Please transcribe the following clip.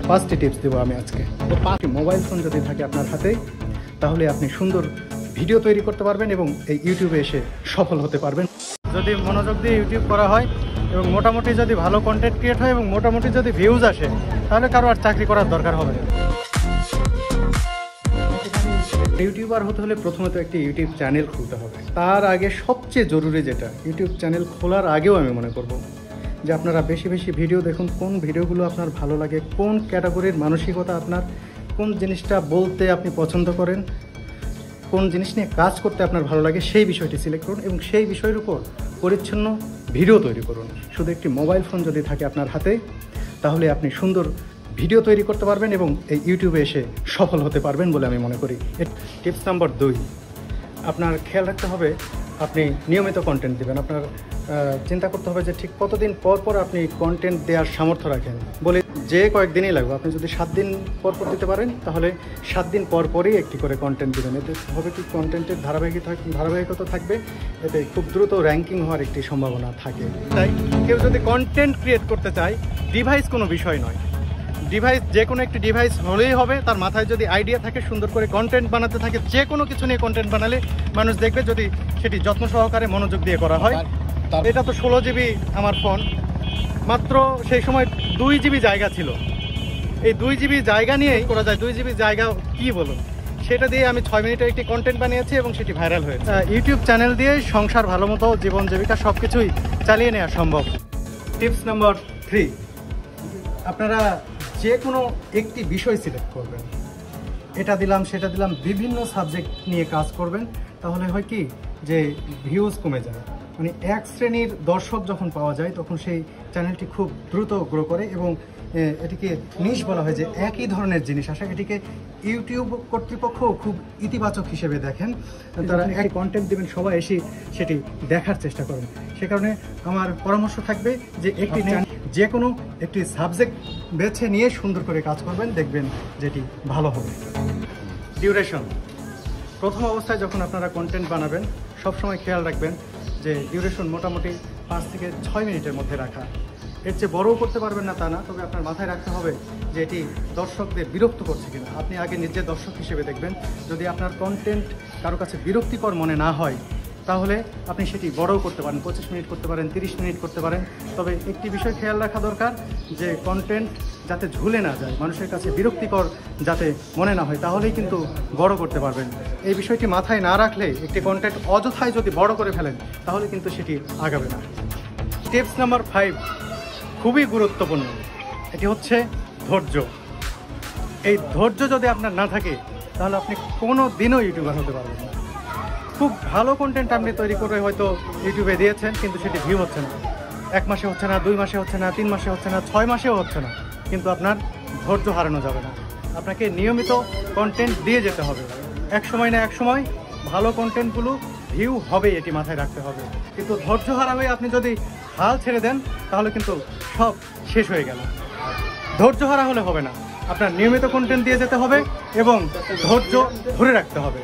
পাঁচটি টিপস দেবো আমি আজকে। তো মোবাইল ফোন যদি থাকে আপনার হাতে, তাহলে আপনি সুন্দর ভিডিও তৈরি করতে পারবেন এবং এই ইউটিউবে এসে সফল হতে পারবেন। যদি মনোযোগ দিয়ে ইউটিউব করা হয় এবং মোটামুটি যদি ভালো কন্টেন্ট ক্রিয়েট হয় এবং মোটামুটি যদি ভিউজ আসে, তাহলে কারো আর চাকরি করার দরকার হবে না। ইউটিউবার হতে হলে প্রথমত একটি ইউটিউব চ্যানেল খুলতে হবে। তার আগে সবচেয়ে জরুরি যেটা, ইউটিউব চ্যানেল খোলার আগেও আমি মনে করব যে আপনারা বেশি বেশি ভিডিও দেখুন, কোন ভিডিওগুলো আপনার ভালো লাগে, কোন ক্যাটাগরির মানসিকতা আপনার, কোন জিনিসটা বলতে আপনি পছন্দ করেন, কোন জিনিস নিয়ে কাজ করতে আপনার ভালো লাগে, সেই বিষয়টি সিলেক্ট করুন এবং সেই বিষয়ের উপর পরিচ্ছন্ন ভিডিও তৈরি করুন। শুধু একটি মোবাইল ফোন যদি থাকে আপনার হাতে, তাহলে আপনি সুন্দর ভিডিও তৈরি করতে পারবেন এবং এই ইউটিউবে এসে সফল হতে পারবেন বলে আমি মনে করি। টিপস নাম্বার 2, আপনার খেয়াল রাখতে হবে আপনি নিয়মিত কন্টেন্ট দেবেন। আপনার চিন্তা করতে হবে যে ঠিক কতদিন পর পর আপনি কন্টেন্ট দেওয়ার সামর্থ্য রাখেন। বলে যে কয়েকদিনই লাগবে, আপনি যদি 7 দিন পর পর দিতে পারেন, তাহলে 7 দিন পর পরই একটি করে কন্টেন্ট দেবেন। এতে হবে কি, কন্টেন্টের ধারাবাহিকতা থাকবে, এতে খুব দ্রুত র্যাঙ্কিং হওয়ার একটি সম্ভাবনা থাকে। তাই কেউ যদি কন্টেন্ট ক্রিয়েট করতে চায়, ডিভাইস কোনো বিষয় নয়। ডিভাইস যে কোনো একটি ডিভাইস হলেই হবে। তার মাথায় যদি আইডিয়া থাকে, সুন্দর করে কন্টেন্ট বানাতে থাকে, যে কোনো কিছু নিয়ে কন্টেন্ট বানালে মানুষ দেখবে, যদি সেটি যত্ন সহকারে মনোযোগ দিয়ে করা হয়। এটা তো 16 জিবি আমার ফোন, মাত্র সেই সময় 2 জিবি জায়গা ছিল। এই 2 জিবি জায়গা নিয়েই করা যায়। 2 জিবি জায়গা কি বলুন, সেটা দিয়ে আমি 6 মিনিটের একটি কন্টেন্ট বানিয়েছি এবং সেটি ভাইরাল হয়েছে। ইউটিউব চ্যানেল দিয়ে সংসার ভালো মতো, জীবন জীবিকা সব কিছুই চালিয়ে নেওয়া সম্ভব। টিপস নাম্বার 3, আপনারা যে কোনো একটি বিষয় সিলেক্ট করবেন, এটা দিলাম সেটা দিলাম, বিভিন্ন সাবজেক্ট নিয়ে কাজ করবেন। তাহলে হয় কি যে ভিউজ কমে যায়। মানে এক শ্রেণীর দর্শক যখন পাওয়া যায়, তখন সেই চ্যানেলটি খুব দ্রুত গ্রো করে এবং এটিকে নিশ বলা হয় যে একই ধরনের জিনিস আসে। এটিকে ইউটিউব কর্তৃপক্ষ খুব ইতিবাচক হিসেবে দেখেন। তারা একটি কন্টেন্ট দেবেন, সবাই এসে সেটি দেখার চেষ্টা করেন। সে কারণে আমার পরামর্শ থাকবে যে যে কোনো একটি সাবজেক্ট বেছে নিয়ে সুন্দর করে কাজ করবেন, দেখবেন যেটি ভালো হবে। ডিউরেশন, প্রথম অবস্থায় যখন আপনারা কন্টেন্ট বানাবেন, সবসময় খেয়াল রাখবেন যে ডিউরেশন মোটামুটি 5 থেকে 6 মিনিটের মধ্যে রাখা। এর চেয়ে বড়ও করতে পারবেন না তা না, তবে আপনার মাথায় রাখতে হবে যে এটি দর্শকদের বিরক্ত করছে কিনা। আপনি আগে নিজে দর্শক হিসেবে দেখবেন। যদি আপনার কন্টেন্ট কারো কাছে বিরক্তিকর মনে না হয়, তাহলে আপনি সেটি বড়ও করতে পারেন, 25 মিনিট করতে পারেন, 30 মিনিট করতে পারেন। তবে একটি বিষয় খেয়াল রাখা দরকার যে কন্টেন্ট যাতে ঝুলে না যায়, মানুষের কাছে বিরক্তিকর যাতে মনে না হয়, তাহলেই কিন্তু বড় করতে পারবেন। এই বিষয়টি মাথায় না রাখলে একটি কন্টেন্ট অযথায় যদি বড় করে ফেলেন, তাহলে কিন্তু সেটি আগাবে না। টিপস নাম্বার 5 খুবই গুরুত্বপূর্ণ, এটি হচ্ছে ধৈর্য। এই ধৈর্য যদি আপনার না থাকে, তাহলে আপনি কোনো দিনও ইউটিউবার হতে পারবেন না। খুব ভালো কন্টেন্ট আপনি তৈরি করে হয়তো ইউটিউবে দিয়েছেন, কিন্তু সেটি ভিউ হচ্ছে না। 1 মাসে হচ্ছে না, 2 মাসে হচ্ছে না, 3 মাসে হচ্ছে না, 6 মাসেও হচ্ছে না, কিন্তু আপনার ধৈর্য হারানো যাবে না। আপনাকে নিয়মিত কন্টেন্ট দিয়ে যেতে হবে। এক সময় না এক সময় ভালো কন্টেন্টগুলো ভিউ হবে, এটি মাথায় রাখতে হবে। কিন্তু ধৈর্য হারা হয়ে আপনি যদি হাল ছেড়ে দেন, তাহলে কিন্তু সব শেষ হয়ে গেল। ধৈর্য হারা হলে হবে না, আপনার নিয়মিত কন্টেন্ট দিয়ে যেতে হবে এবং ধৈর্য ধরে রাখতে হবে।